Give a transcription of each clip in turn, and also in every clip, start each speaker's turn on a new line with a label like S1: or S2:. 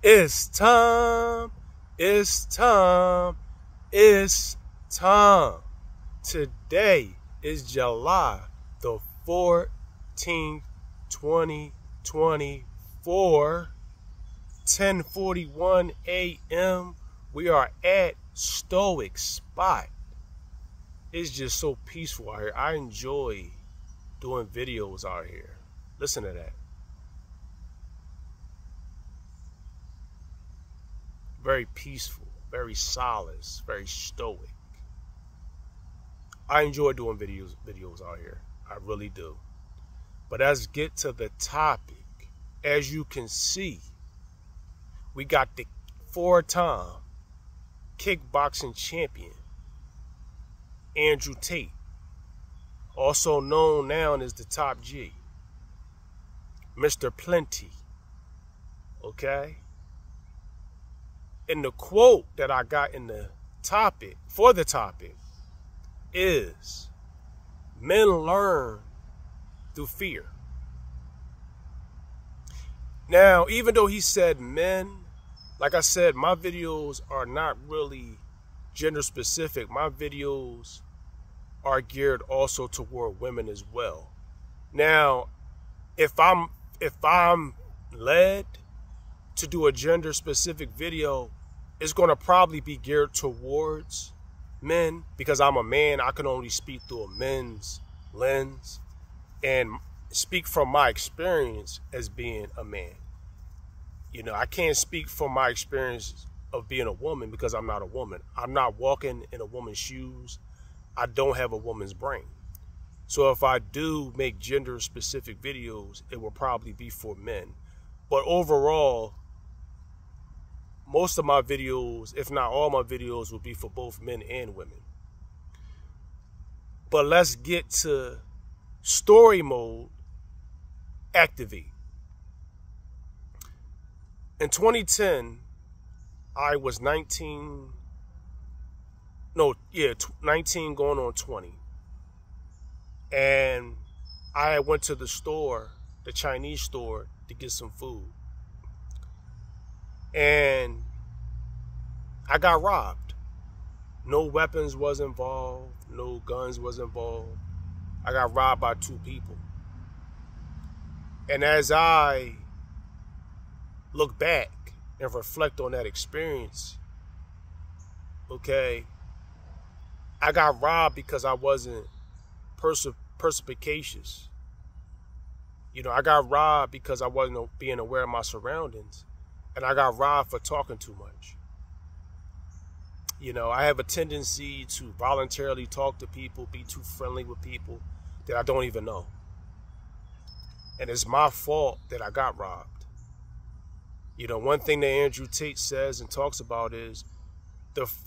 S1: It's time. It's time. It's time. Today is July the 14th, 2024, 10:41 a.m. We are at Stoic Spot. It's just so peaceful out here. I enjoy doing videos out here. Listen to that. Very peaceful, very solace, very stoic. I enjoy doing videos out here. I really do. But let's get to the topic. As you can see, we got the 4-time kickboxing champion, Andrew Tate, also known now as the Top G, Mr. Plenty, okay? And the quote that I got in the topic, for the topic, is, men learn through fear. Now, even though he said men, like I said, my videos are not really gender specific. My videos are geared also toward women as well. Now, if I'm led to do a gender specific video, it's going to probably be geared towards men, because I'm a man. I can only speak through a men's lens and speak from my experience as being a man. You know, I can't speak from my experience of being a woman because I'm not a woman. I'm not walking in a woman's shoes. I don't have a woman's brain. So if I do make gender specific videos, it will probably be for men. But overall, most of my videos, if not all my videos, will be for both men and women. But let's get to story mode. Activate. In 2010, I was 19 going on 20. And I went to the store, the Chinese store, to get some food. And I got robbed. No weapons was involved. No guns was involved. I got robbed by 2 people. And as I look back and reflect on that experience, okay, I got robbed because I wasn't perspicacious. You know, I got robbed because I wasn't being aware of my surroundings. And I got robbed for talking too much. You know, I have a tendency to voluntarily talk to people, be too friendly with people that I don't even know. And it's my fault that I got robbed. You know, one thing that Andrew Tate says and talks about is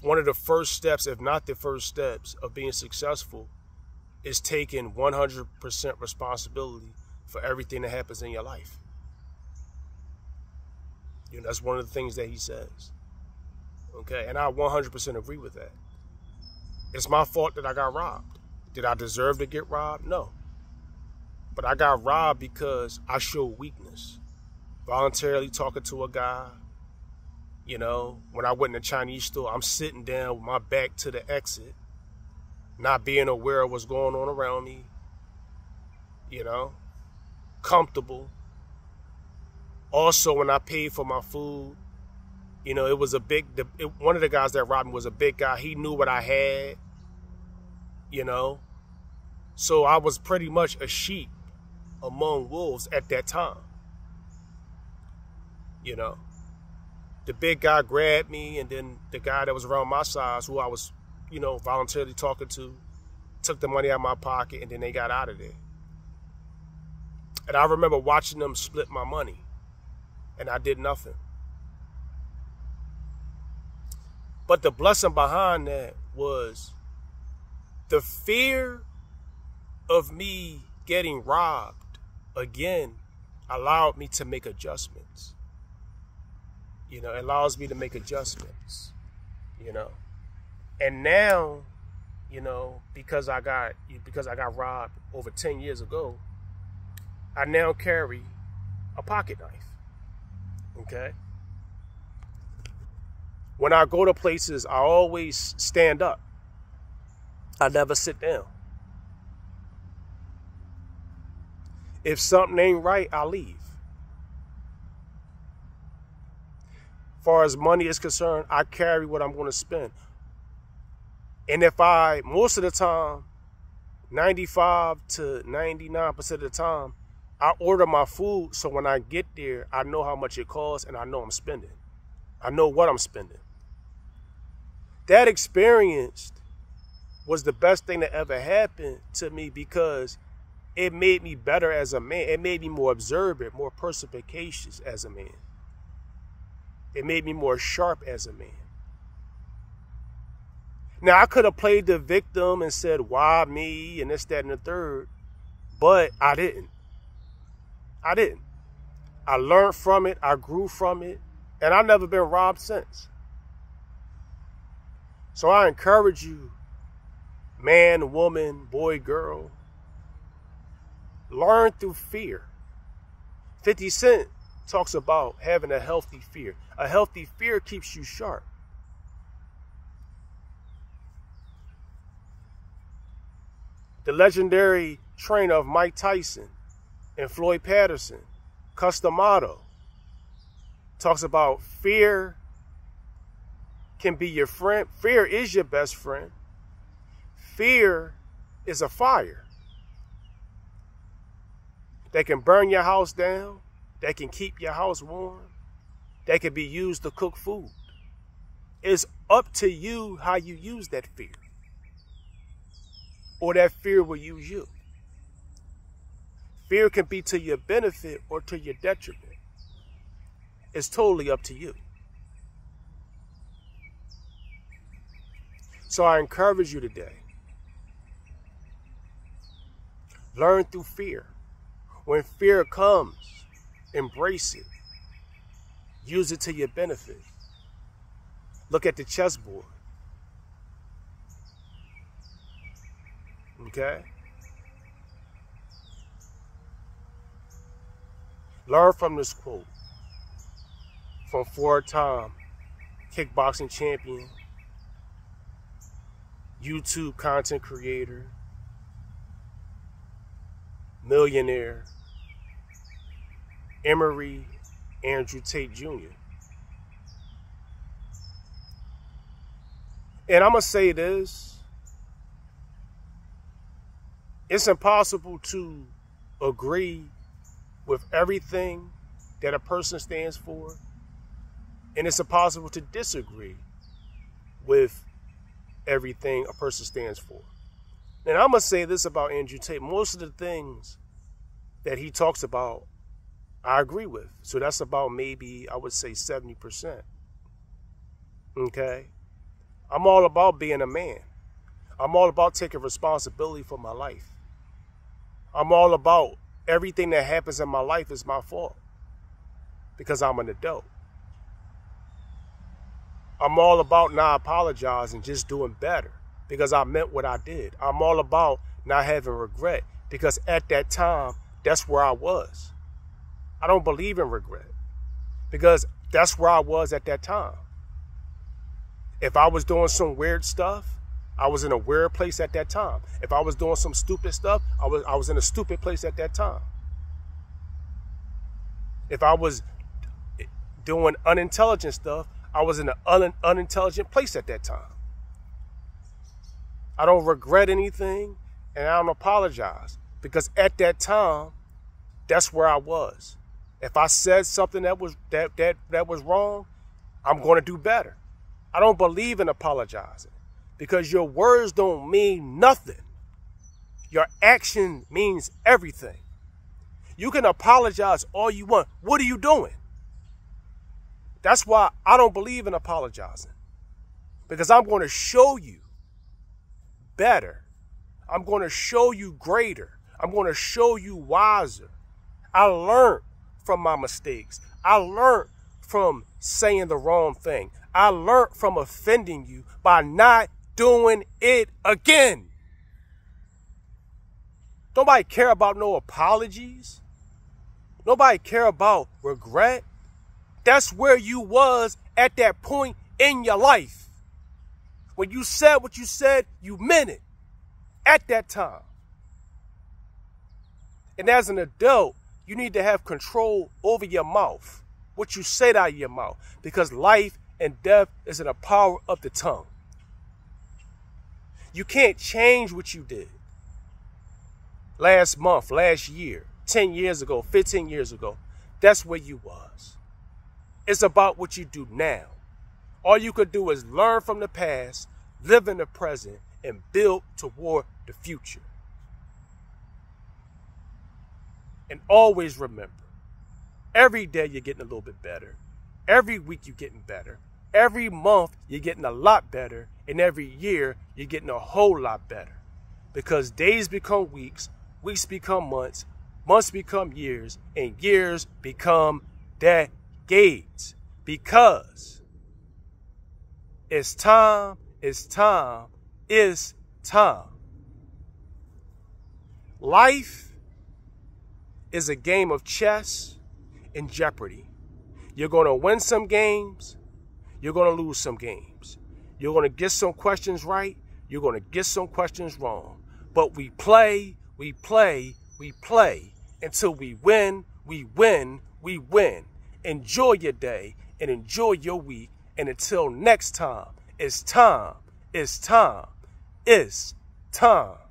S1: one of the first steps, if not the first steps, of being successful is taking 100% responsibility for everything that happens in your life. You know, that's one of the things that he says. Okay, and I 100% agree with that. It's my fault that I got robbed. Did I deserve to get robbed? No. But I got robbed because I showed weakness. Voluntarily talking to a guy. You know, when I went in the Chinese store, I'm sitting down with my back to the exit, not being aware of what's going on around me. You know, comfortable. Also, when I paid for my food, you know, it was one of the guys that robbed me was a big guy. He knew what I had, you know. So I was pretty much a sheep among wolves at that time. You know, the big guy grabbed me, and then the guy that was around my size, who I was, you know, voluntarily talking to, took the money out of my pocket, and then they got out of there. And I remember watching them split my money. And I did nothing. But the blessing behind that was the fear of me getting robbed again allowed me to make adjustments. You know, it allows me to make adjustments, you know. And now, you know, because I got robbed over 10 years ago, I now carry a pocket knife. Okay? When I go to places, I always stand up. I never sit down. If something ain't right, I leave. As far as money is concerned, I carry what I'm going to spend. And if most of the time, 95 to 99% of the time, I order my food, so when I get there, I know how much it costs and I know I'm spending. I know what I'm spending. That experience was the best thing that ever happened to me because it made me better as a man. It made me more observant, more perspicacious as a man. It made me more sharp as a man. Now, I could have played the victim and said, why me, and this, that, and the third, but I didn't. I learned from it, I grew from it, and I've never been robbed since. So I encourage you, man, woman, boy, girl, learn through fear. 50 Cent talks about having a healthy fear. A healthy fear keeps you sharp. The legendary trainer of Mike Tyson and Floyd Patterson, Customato, talks about fear can be your friend. Fear is your best friend. Fear is a fire that can burn your house down, that can keep your house warm, that can be used to cook food. It's up to you how you use that fear. Or that fear will use you. Fear can be to your benefit or to your detriment. It's totally up to you. So I encourage you today. Learn through fear. When fear comes, embrace it. Use it to your benefit. Look at the chessboard. Okay? Learn from this quote from four-time kickboxing champion, YouTube content creator, millionaire, Emory Andrew Tate Jr. And I'm going to say this. It's impossible to agree with everything that a person stands for, and it's impossible to disagree with everything a person stands for. And I'm going to say this about Andrew Tate. Most of the things that he talks about, I agree with. So that's about maybe, I would say 70%. Okay? I'm all about being a man. I'm all about taking responsibility for my life. I'm all about everything that happens in my life is my fault because I'm an adult. I'm all about not apologizing, just doing better because I meant what I did. I'm all about not having regret because at that time, that's where I was. I don't believe in regret because that's where I was at that time. If I was doing some weird stuff, I was in a weird place at that time. If I was doing some stupid stuff, I was in a stupid place at that time. If I was doing unintelligent stuff, I was in an unintelligent place at that time. I don't regret anything and I don't apologize because at that time, that's where I was. If I said something that was wrong, I'm going to do better. I don't believe in apologizing because your words don't mean nothing. Your action means everything. You can apologize all you want. What are you doing? That's why I don't believe in apologizing because I'm going to show you better. I'm going to show you greater. I'm going to show you wiser. I learned from my mistakes. I learned from saying the wrong thing. I learned from offending you by not doing it again. Nobody care about no apologies. Nobody care about regret. That's where you was at that point in your life. When you said what you said, you meant it at that time. And as an adult, you need to have control over your mouth, what you say out of your mouth, because life and death is in the power of the tongue. You can't change what you did last month, last year, 10 years ago, 15 years ago. That's where you was. It's about what you do now. All you could do is learn from the past, live in the present, and build toward the future. And always remember, every day you're getting a little bit better. Every week you're getting better. Every month you're getting a lot better. And every year you're getting a whole lot better. Because days become weeks, weeks become months, months become years, and years become decades. Because it's time, it's time, it's time. Life is a game of chess and Jeopardy. You're going to win some games. You're going to lose some games. You're going to get some questions right. You're going to get some questions wrong. But we play, we play, we play until we win, we win, we win. Enjoy your day and enjoy your week. And until next time, it's time, it's time, it's time.